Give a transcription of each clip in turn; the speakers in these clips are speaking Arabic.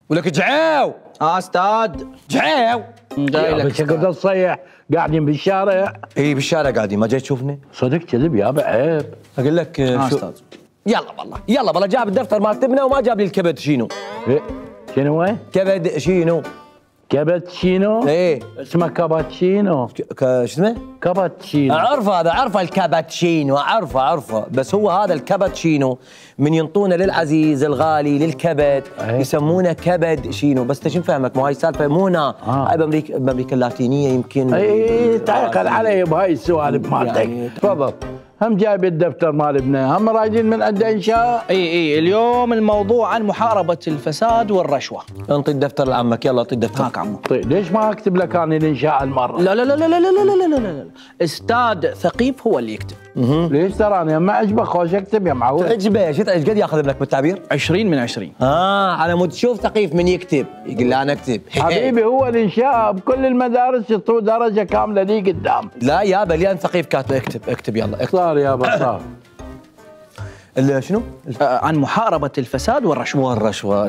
ولك جعاو. استاذ جعاو. جاي لك شكل تصيح قاعدين بالشارع. اي بالشارع قاعدين، ما جاي تشوفني؟ صدق كذب يابا عيب. اقول لك شو استاذ. يلا والله جاب الدفتر مال تبنى وما جاب لي الكبد شينو. إيه؟ شنو هو؟ كبد شينو. كابتشينو؟ ايه اسمه كابتشينو. شو اسمه؟ كابتشينو. اعرفه هذا، اعرفه الكابتشينو، اعرفه بس هو هذا الكابتشينو من ينطونه للعزيز الغالي للكبد يسمونه كبد شينو. بس انت شو فهمك؟ مو هاي السالفه مو هنا، هاي بامريكا اللاتينيه يمكن. اي تعقل علي بهاي السوالف مالتك. تفضل. هم جايب الدفتر مال ابنه، هم رايدين من عنده انشاء. اي اليوم الموضوع عن محاربه الفساد والرشوه. انطي الدفتر لعمك، يلا اعطي الدفتر. هاك عمو. طيب ليش ما اكتب لك انا الانشاء المره؟ لا لا لا لا لا لا لا لا لا، استاذ ثقيف هو اللي يكتب. ليش ترى انا ما عجبك خوش اكتب يا معود. تعجبه شو تعجب قد ياخذ منك بالتعبير؟ 20 من 20. على مود تشوف ثقيف من يكتب يقول لا انا اكتب. حبيبي هو الانشاء بكل المدارس يعطوه درجه كامله لي قدام. لا يابا لان ثقيف كاتب. اكتب يلا اكتب. صار يابا صار. شنو؟ عن محاربه الفساد والرشوه.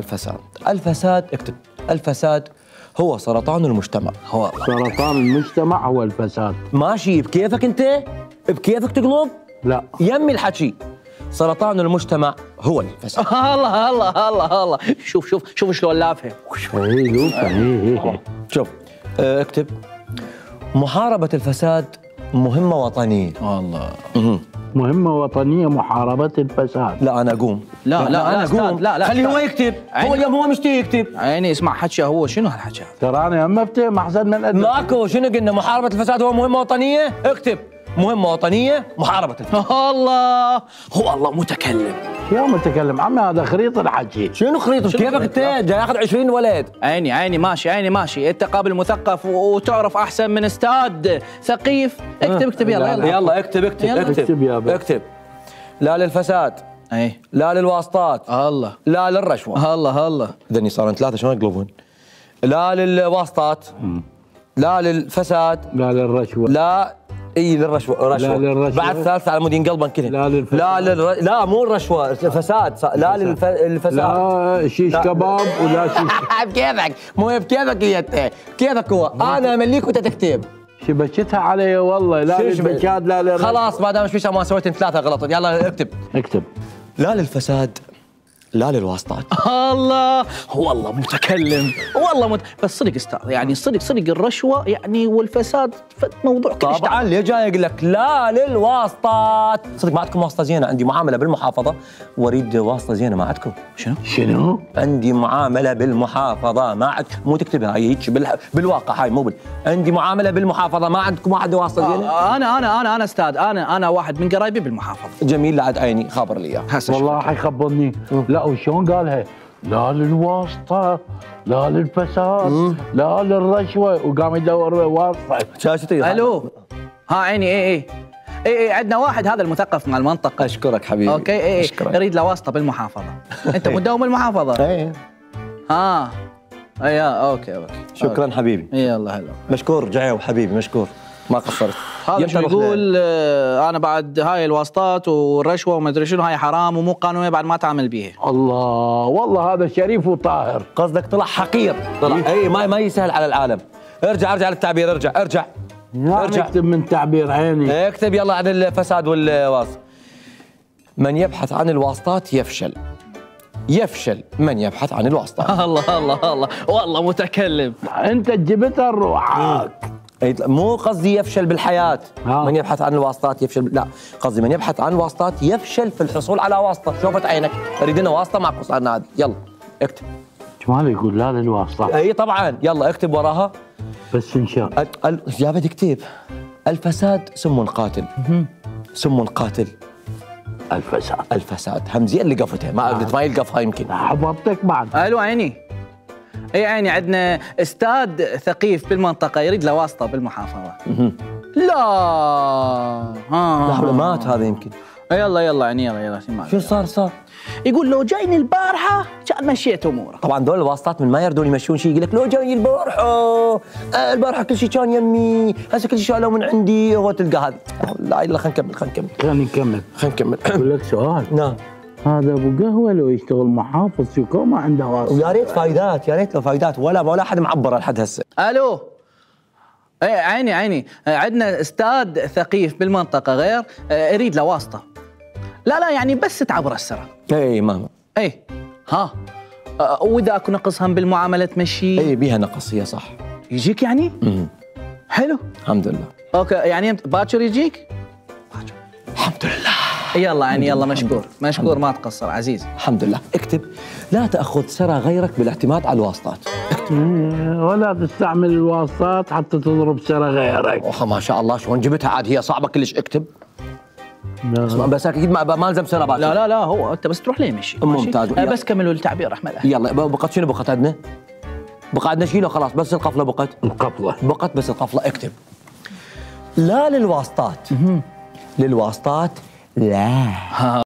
الفساد اكتب. الفساد هو سرطان المجتمع. هو سرطان المجتمع هو الفساد. ماشي بكيفك انت؟ بكيفك تقلب؟ لا يمي الحكي. سرطان المجتمع هو الفساد. الله الله الله الله. شوف شلون لافه. اي لوكا. شوف اكتب محاربة الفساد مهمة وطنية. الله. مهمة وطنية محاربة الفساد. لا أنا أقوم. لا أنا أقوم. لا خليه هو يكتب. هو اليوم هو مشتي يكتب. عيني اسمع حكي هو شنو هالحكي هذا؟ ترى أنا هم افتهم أحسن من أدري. ماكو شنو قلنا؟ محاربة الفساد هو مهمة وطنية. اكتب مهمة وطنية محاربة الفساد. الله هو الله متكلم. يا متكلم عمي هذا خريط الحكي. شنو خريطه؟ كيفك انت جاي ياخذ 20 ولد؟ عيني ماشي انت قابل مثقف وتعرف احسن من استاذ ثقيف. اكتب يلا اكتب يابا. اكتب لا للفساد. اي لا للواسطات. الله. لا للرشوة. الله اذني صارن ثلاثة شلون يقلبون؟ لا للواسطات. لا للفساد. لا للرشوة. لا للرشوة. لا للرشوة. بعد ثالثة على مود ينقلبن كذا. لا للفساد. لا مو الرشوة، فساد. لا للفساد. لا شيش كباب ولا شيش. بكيفك مو بكيفك انت، كيفك هو. انا امليك وانت تكتب. شبكتها علي والله. لا للفساد لا للرشوة. خلاص ما دام مش ما سويت ثلاثة غلط. يلا اكتب. لا للفساد. لا للواسطات. الله هو الله متكلم والله بس صدق استاذ يعني صدق الرشوه يعني والفساد موضوع كلش طبعا. ليه جاي اقول لك لا للواسطات؟ صدق ما عندكم واسطه زينه؟ عندي معامله بالمحافظه واريد واسطه زينه، ما عندكم؟ شنو؟ عندي معامله بالمحافظه ما عندك. مو تكتبها هاي هيك بالواقع هاي مو عندي معامله بالمحافظه. ما عندكم واحد واسطه زينه؟ انا استاذ انا واحد من قرايبي بالمحافظه. جميل لعد عيني خابر لي اياه. والله حيخبرني. لا وشلون قالها؟ لا للواسطة لا للفساد لا للرشوة وقام يدور واسطة. شاشتي. الو عيني. اي عندنا واحد هذا المثقف مع المنطقة. اشكرك حبيبي. اوكي يريد له واسطة بالمحافظة. انت مداوم بالمحافظة؟ اي اوكي شكرا حبيبي. يلا هلا مشكور جعيو حبيبي مشكور ما قصرت. هذا شو يقول انا بعد هاي الواسطات والرشوه وما ادري شنو هاي حرام ومو قانونيه بعد ما اتعامل بيها. الله والله هذا شريف وطاهر. قصدك طلع حقير. طلع اي ما يسهل على العالم. ارجع للتعبير. ارجع اكتب من تعبير عيني. اكتب يلا عن الفساد والواسطة. من يبحث عن الواسطات يفشل من يبحث عن الواسطات. الله والله متكلم. انت جبتها روحك. مو قصدي يفشل بالحياة. من يبحث عن الواسطات يفشل لا قصدي من يبحث عن الواسطات يفشل في الحصول على واسطة. شوفت عينك اريد لنا واسطة معكم صارنا عادي. يلا اكتب. شمال يقول لا للواسطة. اي طبعا. يلا اكتب وراها بس ان شاء يا بدي اكتب. الفساد سم قاتل. سم قاتل. الفساد همزية اللي قفتها ما قلت ما يلقفها يمكن. حفظتك بعد. الو عيني. عيني عندنا استاذ ثقيف بالمنطقة يريد له واسطة بالمحافظة. لا مات هذا يمكن. يلا عيني يلا شو صار؟ يقول لو جايني البارحة كان مشيت اموره. طبعا دول الواسطات من ما يردون يمشون شيء يقول لك لو جاي البارحة كل شيء كان يمي هسه كل شيء شالوه من عندي. هو تلقى هذه لا خلينا نكمل. اقول لك سؤال. نعم. هذا ابو قهوه لو يشتغل محافظ شو ما عنده واسطه. ويا ريت فايدات، يا ريت له فايدات، ولا حد معبر لحد هسه. الو. ايه عيني عندنا استاذ ثقيف بالمنطقه غير يريد له واسطه. لا يعني بس تعبر السرة. اي ماما. ايه ها واذا اكو نقص هم بالمعامله تمشي؟ اي بيها نقص هي صح. يجيك يعني؟ حلو الحمد لله. اوكي يعني باكر يجيك؟ الحمد لله. يلا يعني يلا مشكور ما تقصر عزيز. الحمد لله. اكتب لا تأخذ سرى غيرك بالاعتماد على الواسطات. ولا تستعمل الواسطات حتى تضرب سرى غيرك. اوه ما شاء الله شلون جبتها عاد هي صعبة كلش. اكتب. بس اكيد ما لزم سرى باكر. لا هو انت بس تروح ليه مشي. ممتاز. بس كملوا التعبير احمد. يلا بقت شنو بقت عندنا؟ بقى عندنا شيله خلاص بس القفلة بقت. بقت بس القفلة. اكتب لا للواسطات. للواسطات لا.